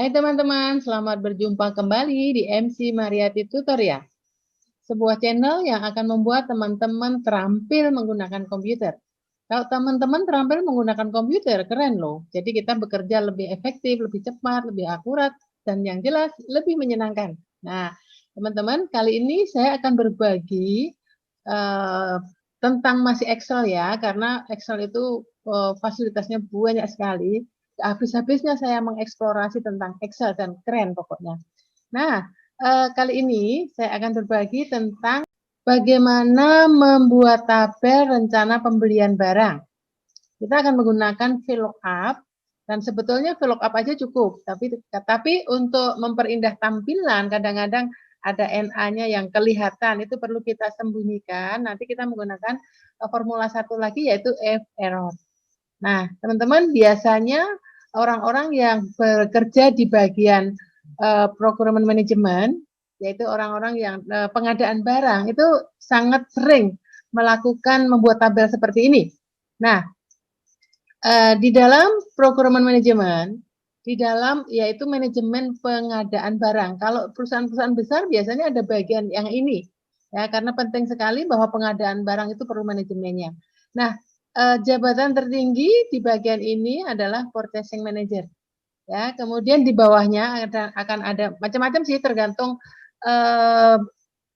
Hai teman-teman, selamat berjumpa kembali di MC Mariati Tutorial, sebuah channel yang akan membuat teman-teman terampil menggunakan komputer. Kalau teman-teman terampil menggunakan komputer, keren loh. Jadi kita bekerja lebih efektif, lebih cepat, lebih akurat, dan yang jelas lebih menyenangkan. Nah, teman-teman, kali ini saya akan berbagi tentang masih Excel ya, karena Excel itu fasilitasnya banyak sekali. Habis-habisnya saya mengeksplorasi tentang Excel dan keren pokoknya. Nah, kali ini saya akan berbagi tentang bagaimana membuat tabel rencana pembelian barang. Kita akan menggunakan VLOOKUP dan sebetulnya VLOOKUP aja cukup, tapi untuk memperindah tampilan kadang-kadang ada NA-nya yang kelihatan, itu perlu kita sembunyikan. Nanti kita menggunakan formula satu lagi yaitu F error. Nah, teman-teman, biasanya orang-orang yang bekerja di bagian procurement management, yaitu orang-orang yang pengadaan barang, itu sangat sering melakukan membuat tabel seperti ini. Nah, di dalam procurement management, di dalam yaitu manajemen pengadaan barang. Kalau perusahaan-perusahaan besar biasanya ada bagian yang ini, ya, karena penting sekali bahwa pengadaan barang itu perlu manajemennya. Nah, jabatan tertinggi di bagian ini adalah purchasing manager. Ya, kemudian di bawahnya akan ada macam-macam sih, tergantung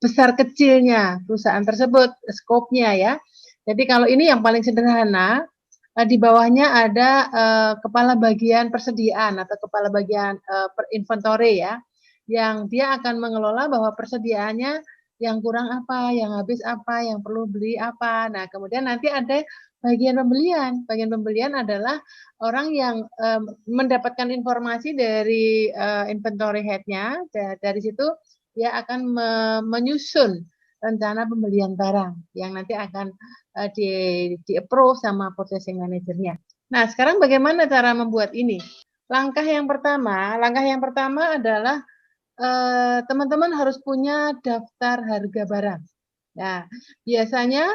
besar kecilnya perusahaan tersebut, skopnya ya. Jadi kalau ini yang paling sederhana, di bawahnya ada kepala bagian persediaan atau kepala bagian inventory ya, yang dia akan mengelola bahwa persediaannya yang kurang apa, yang habis apa, yang perlu beli apa. Nah, kemudian nanti ada bagian pembelian. Bagian pembelian adalah orang yang mendapatkan informasi dari inventory head-nya. Dari situ dia akan menyusun rencana pembelian barang yang nanti akan di-approve sama purchasing manajernya. Nah, sekarang bagaimana cara membuat ini? Langkah yang pertama adalah teman-teman harus punya daftar harga barang. Nah, biasanya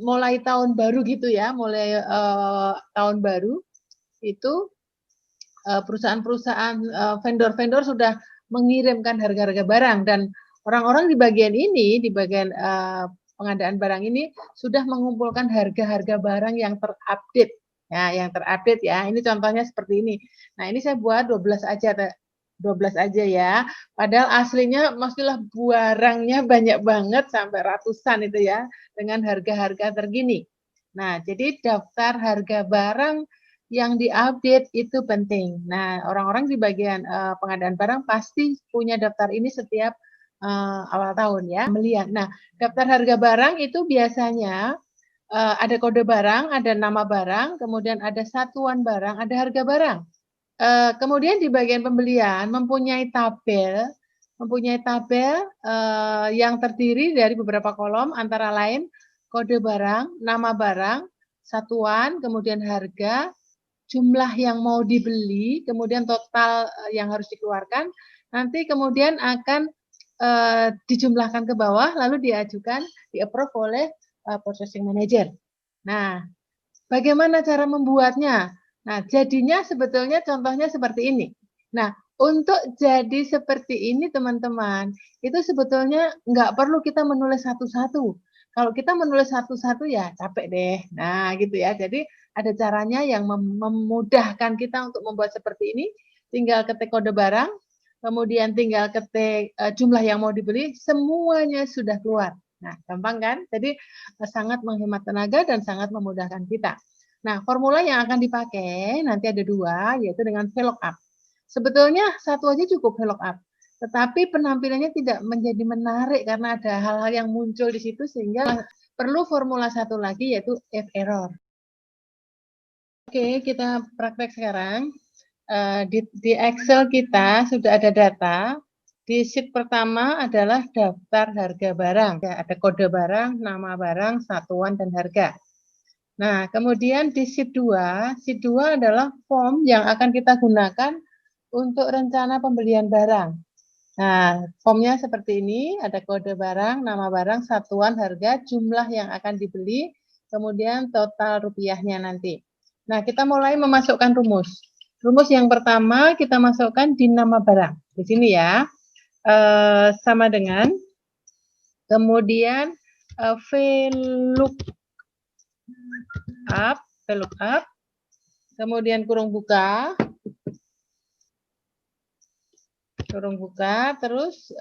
mulai tahun baru gitu ya, mulai tahun baru itu perusahaan-perusahaan vendor-vendor sudah mengirimkan harga-harga barang dan orang-orang di bagian ini, di bagian pengadaan barang ini sudah mengumpulkan harga-harga barang yang terupdate. Ya, yang terupdate ya. Ini contohnya seperti ini. Nah, ini saya buat 12 aja 12 aja ya. Padahal aslinya mestilah barangnya banyak banget sampai ratusan itu ya dengan harga-harga terkini. Nah, jadi daftar harga barang yang diupdate itu penting. Nah, orang-orang di bagian pengadaan barang pasti punya daftar ini setiap awal tahun ya, pembelian. Nah, daftar harga barang itu biasanya ada kode barang, ada nama barang, kemudian ada satuan barang, ada harga barang. Kemudian di bagian pembelian mempunyai tabel yang terdiri dari beberapa kolom antara lain kode barang, nama barang, satuan, kemudian harga, jumlah yang mau dibeli, kemudian total yang harus dikeluarkan, nanti kemudian akan dijumlahkan ke bawah, lalu diajukan, di-approve oleh purchasing manager. Nah, bagaimana cara membuatnya? Nah, jadinya sebetulnya contohnya seperti ini. Nah, untuk jadi seperti ini teman-teman, itu sebetulnya nggak perlu kita menulis satu-satu. Kalau kita menulis satu-satu ya capek deh. Nah, gitu ya. Jadi ada caranya yang memudahkan kita untuk membuat seperti ini. Tinggal ketik kode barang, kemudian tinggal ketik jumlah yang mau dibeli, semuanya sudah keluar. Nah, gampang kan? Jadi sangat menghemat tenaga dan sangat memudahkan kita. Nah, formula yang akan dipakai nanti ada dua, yaitu dengan VLOOKUP. Sebetulnya satu aja cukup VLOOKUP, tetapi penampilannya tidak menjadi menarik karena ada hal-hal yang muncul di situ sehingga perlu formula satu lagi yaitu F error. Oke, kita praktek sekarang. Di Excel kita sudah ada data. Di sheet pertama adalah daftar harga barang. Ya, ada kode barang, nama barang, satuan, dan harga. Nah, kemudian di sheet 2 adalah form yang akan kita gunakan untuk rencana pembelian barang. Nah, formnya seperti ini, ada kode barang, nama barang, satuan, harga, jumlah yang akan dibeli, kemudian total rupiahnya nanti. Nah, kita mulai memasukkan rumus. Rumus yang pertama kita masukkan di nama barang. Di sini ya. Sama dengan kemudian VLOOKUP, kemudian kurung buka, terus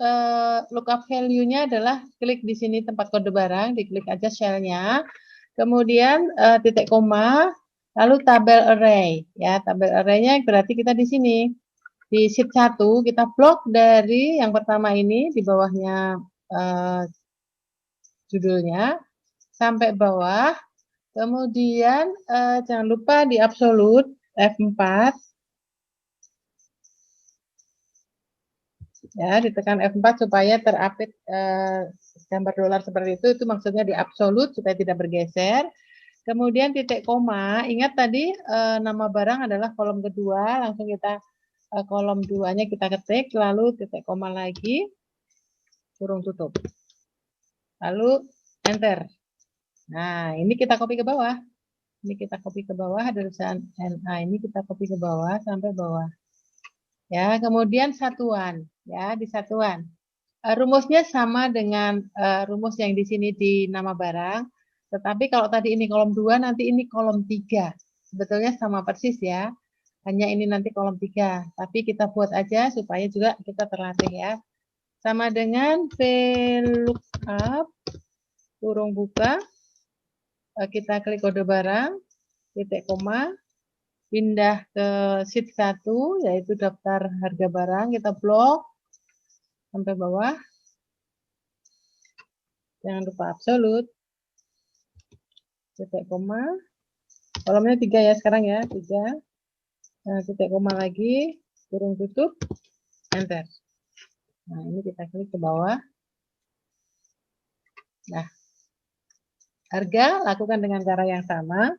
lookup value-nya adalah klik di sini tempat kode barang, diklik aja shell-nya, kemudian titik koma, lalu tabel array, ya tabel array-nya berarti kita di sini di sheet 1 kita blok dari yang pertama ini di bawahnya judulnya sampai bawah, kemudian jangan lupa di absolute F4 ya, ditekan F4 supaya terupdate gambar dolar seperti itu maksudnya di absolute supaya tidak bergeser. Kemudian titik koma, ingat tadi nama barang adalah kolom kedua, langsung kita kolom 2-nya kita ketik, lalu titik koma lagi, kurung tutup. Lalu enter. Nah, ini kita copy ke bawah. Ini kita copy ke bawah, ada tulisan NA ini kita copy ke bawah sampai bawah. Ya, kemudian satuan, ya di satuan. Rumusnya sama dengan rumus yang di sini di nama barang, tetapi kalau tadi ini kolom 2, nanti ini kolom 3. Sebetulnya sama persis ya, hanya ini nanti kolom 3, tapi kita buat aja supaya juga kita terlatih ya. Sama dengan VLOOKUP, kurung buka, kita klik kode barang, titik koma, pindah ke sheet 1, yaitu daftar harga barang, kita blok sampai bawah. Jangan lupa absolut. Titik koma. Kolomnya 3 ya sekarang ya, 3. Nah, titik koma lagi, kurung tutup, enter. Nah, ini kita klik ke bawah. Nah, harga lakukan dengan cara yang sama.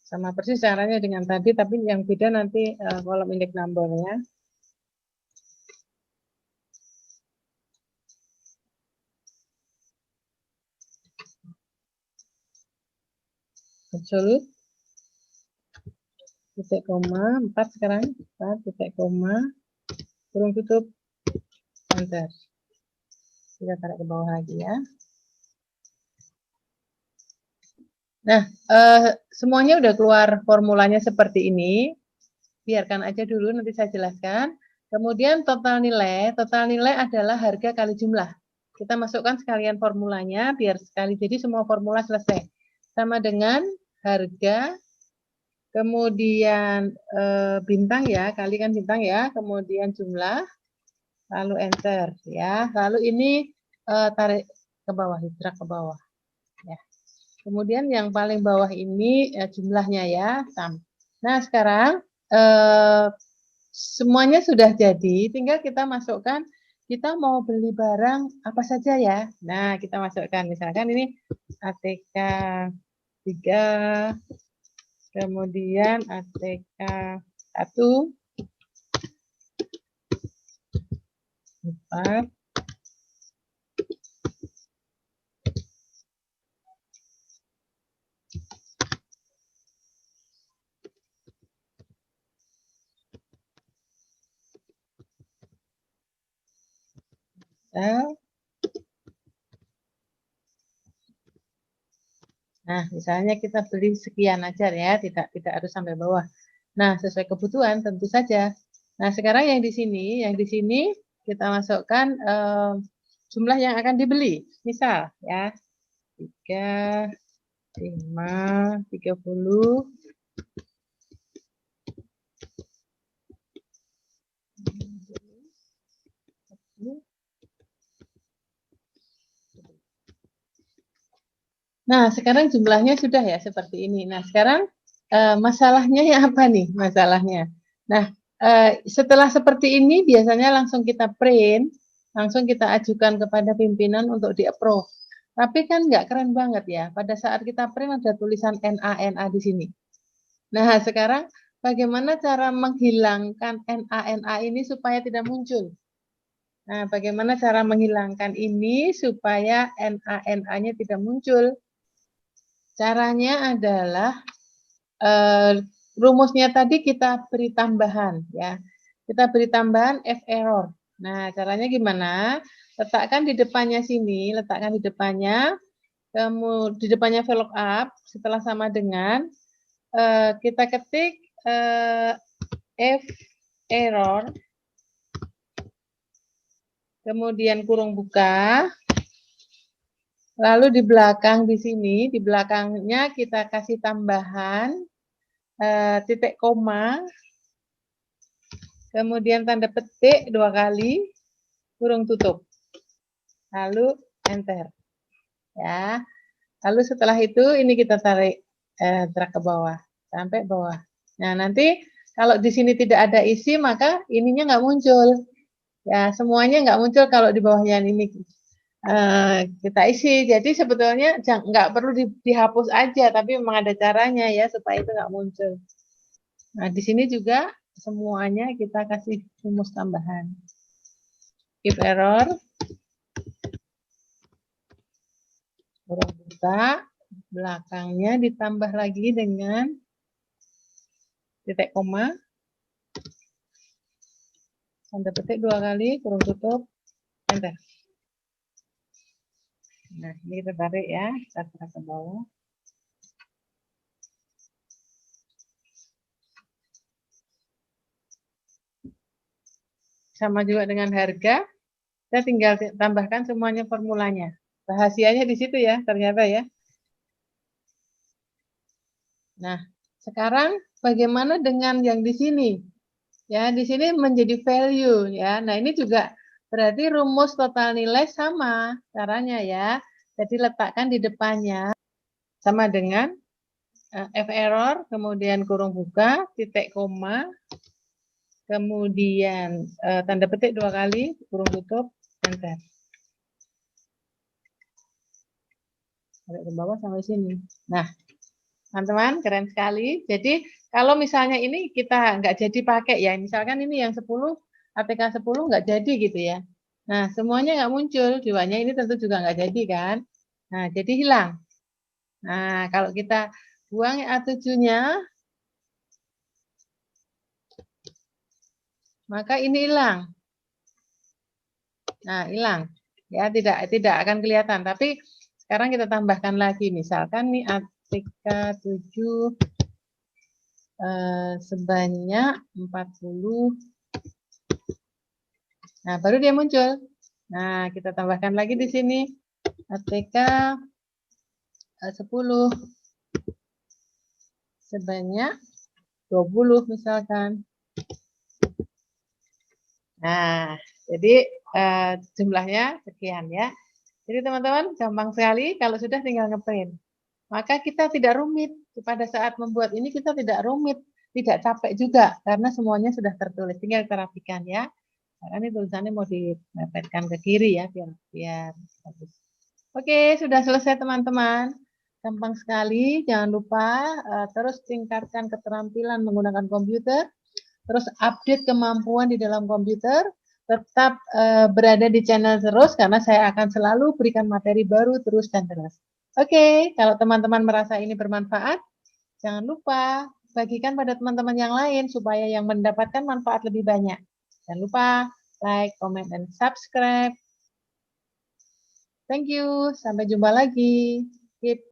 Sama persis caranya dengan tadi, tapi yang beda nanti kolom index number-nya. Absolut. Titik koma, 4 sekarang. 4, titik koma, kurung tutup, enter. Kita tarik ke bawah lagi ya. Nah, semuanya udah keluar formulanya seperti ini. Biarkan aja dulu, nanti saya jelaskan. Kemudian total nilai adalah harga kali jumlah. Kita masukkan sekalian formulanya, biar sekali jadi semua formula selesai. Sama dengan harga, kemudian bintang ya, kalikan bintang ya, kemudian jumlah, lalu enter ya. Lalu ini tarik ke bawah, drag ke bawah. Ya. Kemudian yang paling bawah ini jumlahnya ya. Nah sekarang semuanya sudah jadi, tinggal kita masukkan kita mau beli barang apa saja ya. Nah kita masukkan misalkan ini ATK 3, kemudian ATK 1, 4, nah, misalnya kita beli sekian aja ya, tidak harus sampai bawah. Nah, sesuai kebutuhan tentu saja. Nah, sekarang yang di sini kita masukkan jumlah yang akan dibeli. Misal ya, 3, 5, 30. Nah, sekarang jumlahnya sudah ya seperti ini. Nah, sekarang masalahnya ya apa nih masalahnya? Nah, setelah seperti ini biasanya langsung kita print, langsung kita ajukan kepada pimpinan untuk di-approve. Tapi kan nggak keren banget ya. Pada saat kita print ada tulisan NA di sini. Nah, sekarang bagaimana cara menghilangkan NA ini supaya tidak muncul? Nah, bagaimana cara menghilangkan ini supaya NA-NA-nya tidak muncul? Caranya adalah rumusnya tadi kita beri tambahan ya. Kita beri tambahan F error. Nah, caranya gimana? Letakkan di depannya sini, letakkan di depannya, kemudian di depannya VLOOKUP setelah sama dengan kita ketik F error, kemudian kurung buka, lalu di belakang di sini, di belakangnya kita kasih tambahan titik koma, kemudian tanda petik 2 kali, kurung tutup, lalu enter. Ya, lalu setelah itu ini kita tarik drag ke bawah sampai bawah. Nah, nanti kalau di sini tidak ada isi maka ininya nggak muncul. Ya, semuanya nggak muncul kalau di bawahnya ini kita isi. Jadi sebetulnya nggak perlu dihapus aja, tapi memang ada caranya ya supaya itu nggak muncul. Nah, di sini juga semuanya kita kasih rumus tambahan. If error, kurung buka, belakangnya ditambah lagi dengan titik koma, tanda petik 2 kali, kurung tutup, enter. Nah, ini kita tarik ya, kita tarik ke bawah. Sama juga dengan harga, kita tinggal tambahkan semuanya formulanya. Rahasianya di situ ya, ternyata ya. Nah, sekarang bagaimana dengan yang di sini? Ya, di sini menjadi value ya. Nah, ini juga berarti rumus total nilai sama caranya ya. Jadi letakkan di depannya sama dengan F error, kemudian kurung buka, titik koma, kemudian tanda petik 2 kali, kurung tutup, enter. Tarik ke bawah sampai sini. Nah, teman-teman, keren sekali. Jadi, kalau misalnya ini kita nggak jadi pakai ya, misalkan ini yang 10, ATK 10 nggak jadi gitu ya. Nah, semuanya nggak muncul, jiwanya ini tentu juga nggak jadi kan. Nah, jadi hilang. Nah, kalau kita buang A7-nya, maka ini hilang. Nah, hilang. Ya, tidak akan kelihatan. Tapi sekarang kita tambahkan lagi. Misalkan nih ATK 7 sebanyak 40. Nah, baru dia muncul. Nah, kita tambahkan lagi di sini ATK 10 sebanyak 20 misalkan. Nah, jadi jumlahnya sekian ya. Jadi teman-teman gampang sekali kalau sudah tinggal ngeprint. Maka kita tidak rumit. Pada saat membuat ini kita tidak rumit, tidak capek juga karena semuanya sudah tertulis. Tinggal kita rapikan ya. Karena ini tulisannya mau dimepetkan ke kiri ya biar bagus. Oke, sudah selesai teman-teman. Gampang sekali. Jangan lupa terus tingkatkan keterampilan menggunakan komputer. Terus update kemampuan di dalam komputer. Tetap berada di channel terus karena saya akan selalu berikan materi baru terus dan terus. Oke, kalau teman-teman merasa ini bermanfaat, jangan lupa bagikan pada teman-teman yang lain supaya yang mendapatkan manfaat lebih banyak. Jangan lupa like, comment, dan subscribe. Thank you. Sampai jumpa lagi.